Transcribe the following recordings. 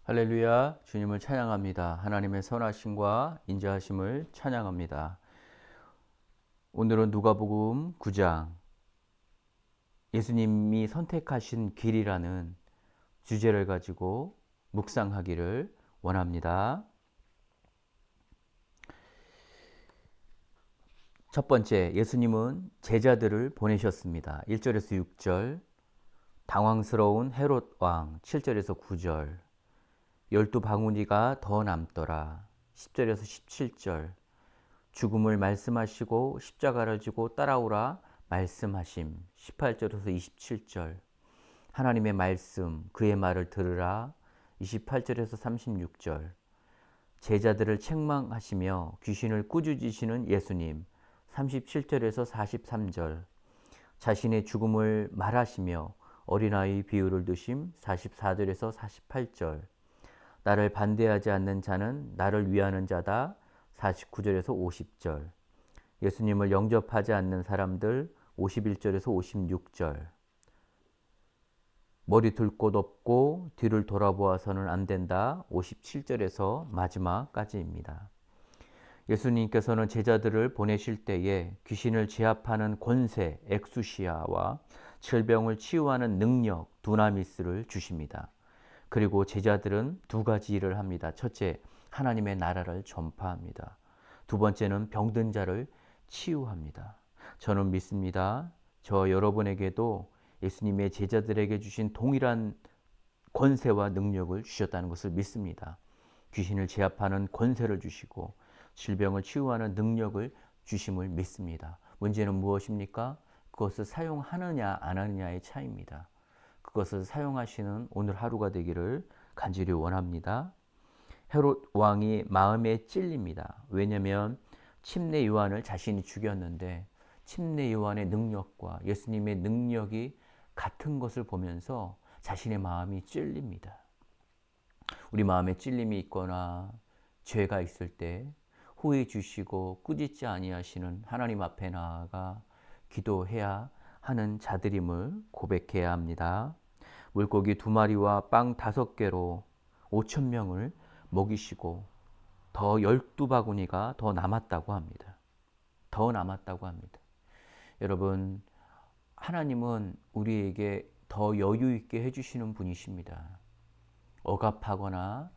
할렐루야, 주님을 찬양합니다. 하나님의 선하심과 인자하심을 찬양합니다. 오늘은 누가복음 9장 예수님이 선택하신 길이라는 주제를 가지고 묵상하기를 원합니다. 첫 번째, 예수님은 제자들을 보내셨습니다. 1절에서 6절, 당황스러운 헤롯 왕 7절에서 9절, 12바구니가 더 남더라 10절에서 17절, 죽음을 말씀하시고 십자가를 지고 따라오라 말씀하심 18절에서 27절, 하나님의 말씀 그의 말을 들으라 28절에서 36절, 제자들을 책망하시며 귀신을 꾸짖으시는 예수님 37절에서 43절, 자신의 죽음을 말하시며 어린아이 비유를 드심 44절에서 48절, 나를 반대하지 않는 자는 나를 위하는 자다 49절에서 50절, 예수님을 영접하지 않는 사람들 51절에서 56절, 머리 둘 곳 없고 뒤를 돌아보아서는 안 된다 57절에서 마지막까지입니다. 예수님께서는 제자들을 보내실 때에 귀신을 제압하는 권세 엑수시아와 질병을 치유하는 능력 두나미스를 주십니다. 그리고 제자들은 두 가지 일을 합니다. 첫째, 하나님의 나라를 전파합니다. 두 번째는 병든 자를 치유합니다. 저는 믿습니다. 저 여러분에게도 예수님의 제자들에게 주신 동일한 권세와 능력을 주셨다는 것을 믿습니다. 귀신을 제압하는 권세를 주시고 질병을 치유하는 능력을 주심을 믿습니다. 문제는 무엇입니까? 그것을 사용하느냐 안 하느냐의 차이입니다. 그것을 사용하시는 오늘 하루가 되기를 간절히 원합니다. 헤롯 왕이 마음에 찔립니다. 왜냐하면 침례 요한을 자신이 죽였는데 침례 요한의 능력과 예수님의 능력이 같은 것을 보면서 자신의 마음이 찔립니다. 우리 마음에 찔림이 있거나 죄가 있을 때 후회 주시고 꾸짖지 아니하시는 하나님 앞에 나아가 기도해야 하는 자들임을 고백해야 합니다. 물고기 2마리와 빵 5개로 5천 명을 먹이시고 더 12바구니가 더 남았다고 합니다. 더 남았다고 합니다. 여러분, 하나님은 우리에게 더 여유 있게 해주시는 분이십니다. 억압하거나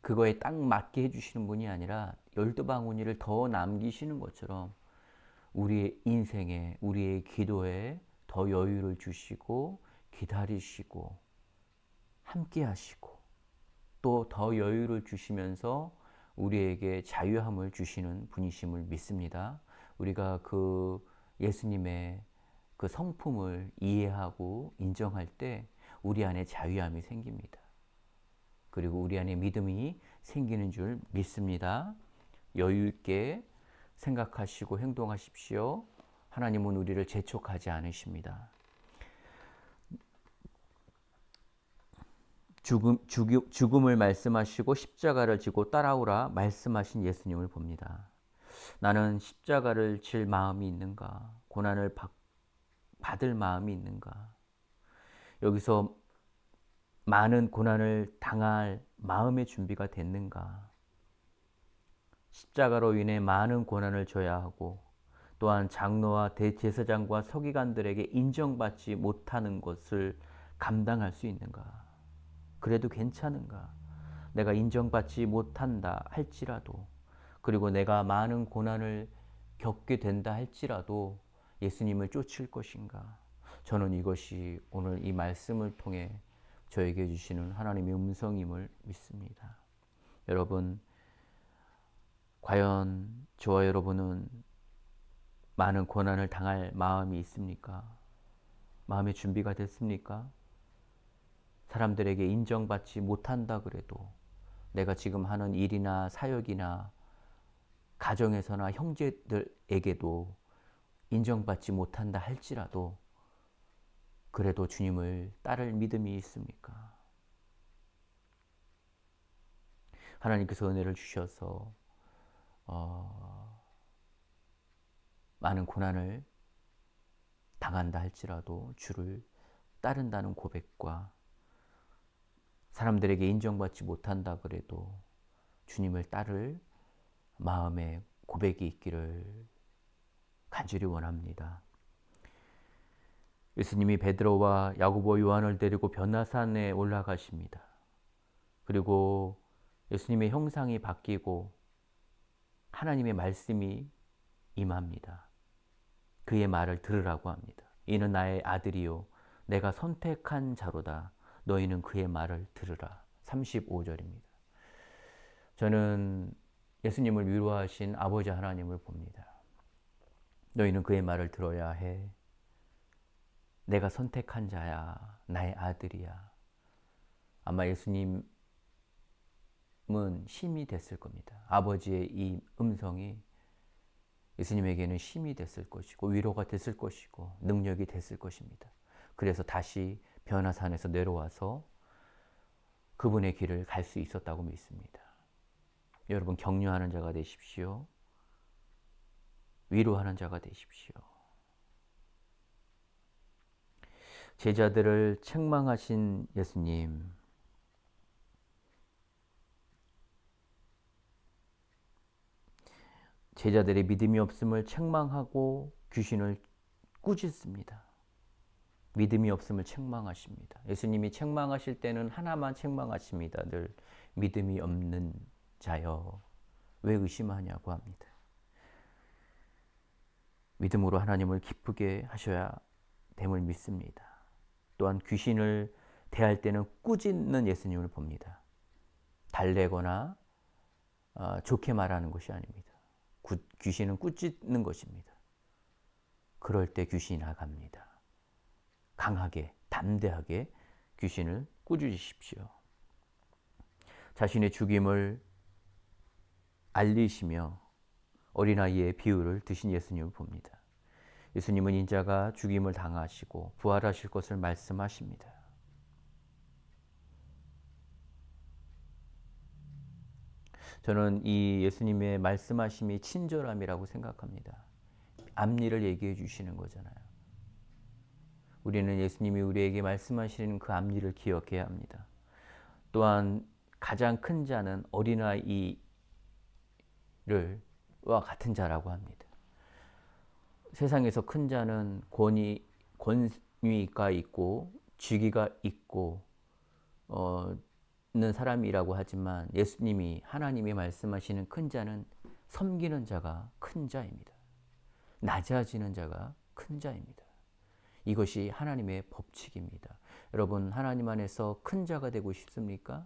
그거에 딱 맞게 해주시는 분이 아니라 12바구니를 더 남기시는 것처럼 우리의 인생에, 우리의 기도에 더 여유를 주시고 기다리시고 함께 하시고 또 더 여유를 주시면서 우리에게 자유함을 주시는 분이심을 믿습니다. 우리가 그 예수님의 그 성품을 이해하고 인정할 때 우리 안에 자유함이 생깁니다. 그리고 우리 안에 믿음이 생기는 줄 믿습니다. 여유 있게 생각하시고 행동하십시오. 하나님은 우리를 재촉하지 않으십니다. 죽음을 말씀하시고 십자가를 지고 따라오라 말씀하신 예수님을 봅니다. 나는 십자가를 질 마음이 있는가? 고난을 받을 마음이 있는가? 여기서 많은 고난을 당할 마음의 준비가 됐는가? 십자가로 인해 많은 고난을 져야 하고 또한 장로와 대제사장과 서기관들에게 인정받지 못하는 것을 감당할 수 있는가? 그래도 괜찮은가? 내가 인정받지 못한다 할지라도, 그리고 내가 많은 고난을 겪게 된다 할지라도 예수님을 쫓을 것인가? 저는 이것이 오늘 이 말씀을 통해 저에게 주시는 하나님의 음성임을 믿습니다. 여러분, 과연 저와 여러분은 많은 고난을 당할 마음이 있습니까? 마음의 준비가 됐습니까? 사람들에게 인정받지 못한다 그래도, 내가 지금 하는 일이나 사역이나 가정에서나 형제들에게도 인정받지 못한다 할지라도 그래도 주님을 따를 믿음이 있습니까? 하나님께서 은혜를 주셔서 많은 고난을 당한다 할지라도 주를 따른다는 고백과 사람들에게 인정받지 못한다 그래도 주님을 따를 마음의 고백이 있기를 간절히 원합니다. 예수님이 베드로와 야고보, 요한을 데리고 변화산에 올라가십니다. 그리고 예수님의 형상이 바뀌고 하나님의 말씀이 임합니다. 그의 말을 들으라고 합니다. 이는 나의 아들이요 내가 선택한 자로다. 너희는 그의 말을 들으라. 35절입니다. 저는 예수님을 위로하신 아버지 하나님을 봅니다. 너희는 그의 말을 들어야 해. 내가 선택한 자야. 나의 아들이야. 아마 예수님은 힘이 됐을 겁니다. 아버지의 이 음성이 예수님에게는 힘이 됐을 것이고 위로가 됐을 것이고 능력이 됐을 것입니다. 그래서 다시 변화산에서 내려와서 그분의 길을 갈 수 있었다고 믿습니다. 여러분 격려하는 자가 되십시오. 위로하는 자가 되십시오. 제자들을 책망하신 예수님, 제자들의 믿음이 없음을 책망하고 귀신을 꾸짖습니다. 믿음이 없음을 책망하십니다. 예수님이 책망하실 때는 하나만 책망하십니다. 늘 믿음이 없는 자여 왜 의심하냐고 합니다. 믿음으로 하나님을 기쁘게 하셔야 됨을 믿습니다. 또한 귀신을 대할 때는 꾸짖는 예수님을 봅니다. 달래거나 좋게 말하는 것이 아닙니다. 귀신은 꾸짖는 것입니다. 그럴 때 귀신이 나갑니다. 강하게, 담대하게 귀신을 꾸짖으십시오. 자신의 죽임을 알리시며 어린아이의 비유를 드신 예수님을 봅니다. 예수님은 인자가 죽임을 당하시고 부활하실 것을 말씀하십니다. 저는 이 예수님의 말씀하심이 친절함이라고 생각합니다. 앞일을 얘기해 주시는 거잖아요. 우리는 예수님이 우리에게 말씀하시는 그 앞일을 기억해야 합니다. 또한 가장 큰 자는 어린아이와 같은 자라고 합니다. 세상에서 큰 자는 권위가 있고 직위가 있고 는 사람이라고 하지만 예수님이 하나님이 말씀하시는 큰 자는 섬기는 자가 큰 자입니다. 낮아지는 자가 큰 자입니다. 이것이 하나님의 법칙입니다. 여러분 하나님 안에서 큰 자가 되고 싶습니까?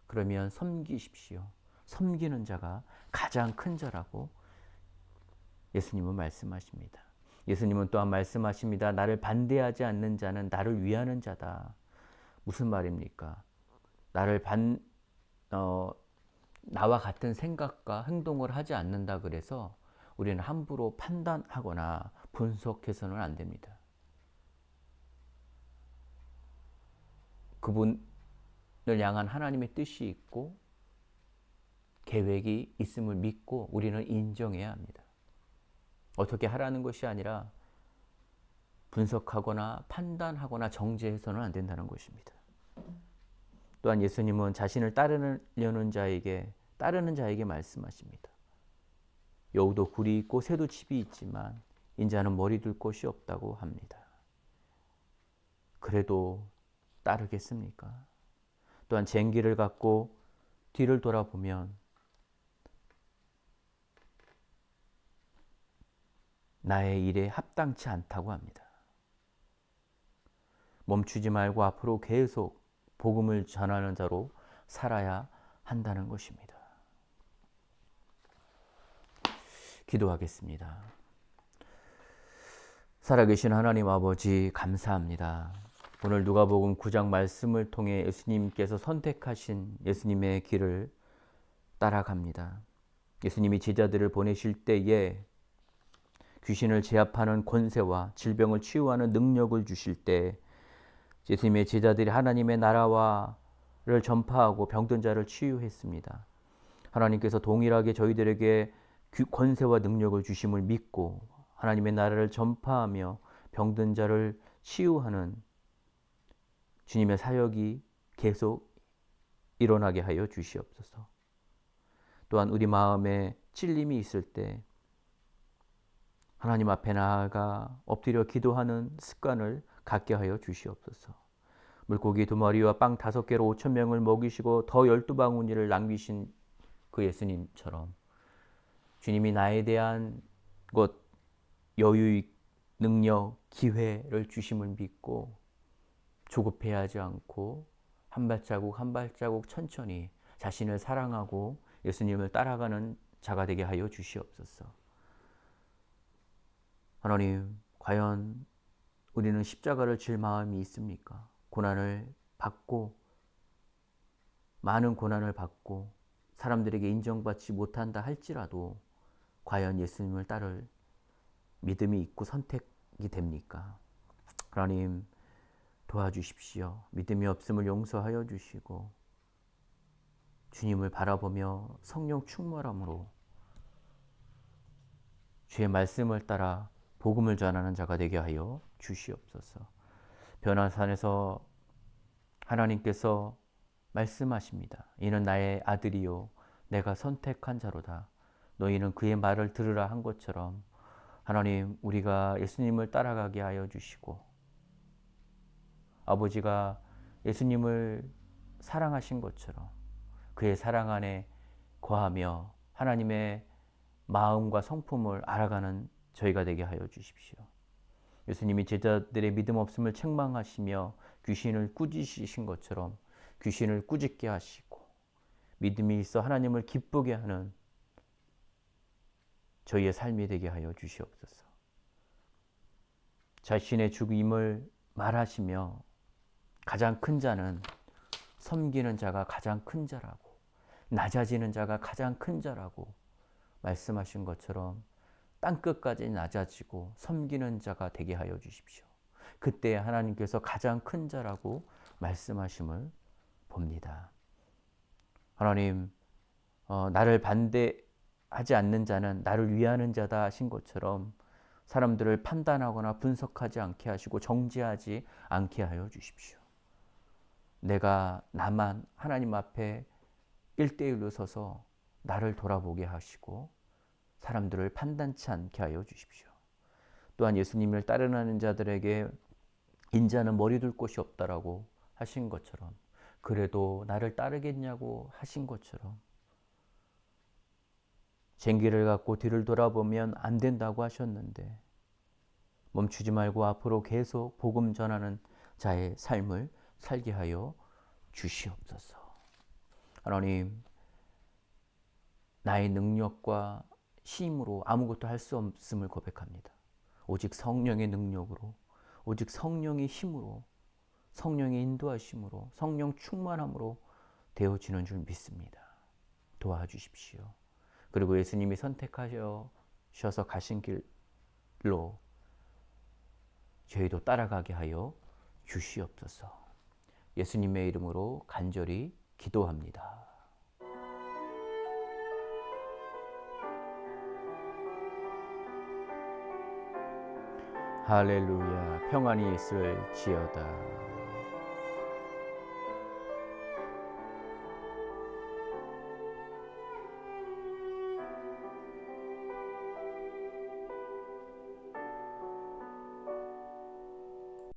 그러면 섬기십시오. 섬기는 자가 가장 큰 자라고 예수님은 말씀하십니다. 예수님은 또한 말씀하십니다. 나를 반대하지 않는 자는 나를 위하는 자다. 무슨 말입니까? 나와 같은 생각과 행동을 하지 않는다 그래서 우리는 함부로 판단하거나 분석해서는 안 됩니다. 그분을 향한 하나님의 뜻이 있고 계획이 있음을 믿고 우리는 인정해야 합니다. 어떻게 하라는 것이 아니라 분석하거나 판단하거나 정죄해서는 안 된다는 것입니다. 또한 예수님은 자신을 따르는 자에게 말씀하십니다. 여우도 굴이 있고 새도 집이 있지만 인자는 머리 둘 곳이 없다고 합니다. 그래도 따르겠습니까? 또한 쟁기를 갖고 뒤를 돌아보면 나의 일에 합당치 않다고 합니다. 멈추지 말고 앞으로 계속 복음을 전하는 자로 살아야 한다는 것입니다. 기도하겠습니다. 살아계신 하나님 아버지 감사합니다. 오늘 누가복음 9장 말씀을 통해 예수님께서 선택하신 예수님의 길을 따라갑니다. 예수님이 제자들을 보내실 때에 귀신을 제압하는 권세와 질병을 치유하는 능력을 주실 때 예수님의 제자들이 하나님의 나라와를 전파하고 병든 자를 치유했습니다. 하나님께서 동일하게 저희들에게 권세와 능력을 주심을 믿고 하나님의 나라를 전파하며 병든 자를 치유하는 주님의 사역이 계속 일어나게 하여 주시옵소서. 또한 우리 마음에 찔림이 있을 때 하나님 앞에 나아가 엎드려 기도하는 습관을 갖게 하여 주시옵소서. 물고기 2마리와 빵 5개로 5,000명을 먹이시고 더 12바구니를 남기신 그 예수님처럼 주님이 나에 대한 것, 여유, 능력, 기회를 주심을 믿고 조급해하지 않고 한 발자국 한 발자국 천천히 자신을 사랑하고 예수님을 따라가는 자가 되게 하여 주시옵소서. 하나님, 과연 우리는 십자가를 질 마음이 있습니까? 고난을 받고, 많은 고난을 받고 사람들에게 인정받지 못한다 할지라도 과연 예수님을 따를 믿음이 있고 선택이 됩니까? 하나님, 도와주십시오. 믿음이 없음을 용서하여 주시고 주님을 바라보며 성령 충만함으로 주의 말씀을 따라 복음을 전하는 자가 되게 하여 주시옵소서. 변화산에서 하나님께서 말씀하십니다. 이는 나의 아들이요 내가 선택한 자로다. 너희는 그의 말을 들으라 한 것처럼 하나님, 우리가 예수님을 따라가게 하여 주시고 아버지가 예수님을 사랑하신 것처럼 그의 사랑 안에 거하며 하나님의 마음과 성품을 알아가는 저희가 되게 하여 주십시오. 예수님이 제자들의 믿음 없음을 책망하시며 귀신을 꾸짖으신 것처럼 귀신을 꾸짖게 하시고 믿음이 있어 하나님을 기쁘게 하는 저희의 삶이 되게 하여 주시옵소서. 자신의 죽임을 말하시며 가장 큰 자는 섬기는 자가 가장 큰 자라고 낮아지는 자가 가장 큰 자라고 말씀하신 것처럼 땅끝까지 낮아지고 섬기는 자가 되게 하여 주십시오. 그때 하나님께서 가장 큰 자라고 말씀하심을 봅니다. 하나님, 나를 반대하지 않는 자는 나를 위하는 자다 하신 것처럼 사람들을 판단하거나 분석하지 않게 하시고 정죄하지 않게 하여 주십시오. 내가 나만 하나님 앞에 1대1로 서서 나를 돌아보게 하시고 사람들을 판단치 않게 하여 주십시오. 또한 예수님을 따르는 자들에게 인자는 머리 둘 곳이 없다라고 하신 것처럼 그래도 나를 따르겠냐고 하신 것처럼 쟁기를 갖고 뒤를 돌아보면 안 된다고 하셨는데 멈추지 말고 앞으로 계속 복음 전하는 자의 삶을 살게 하여 주시옵소서. 하나님, 나의 능력과 힘으로 아무것도 할 수 없음을 고백합니다. 오직 성령의 능력으로, 오직 성령의 힘으로, 성령의 인도하심으로, 성령 충만함으로 되어지는 줄 믿습니다. 도와주십시오. 그리고 예수님이 선택하셔서 가신 길로 저희도 따라가게 하여 주시옵소서. 예수님의 이름으로 간절히 기도합니다. 할렐루야. 평안이 있을지어다.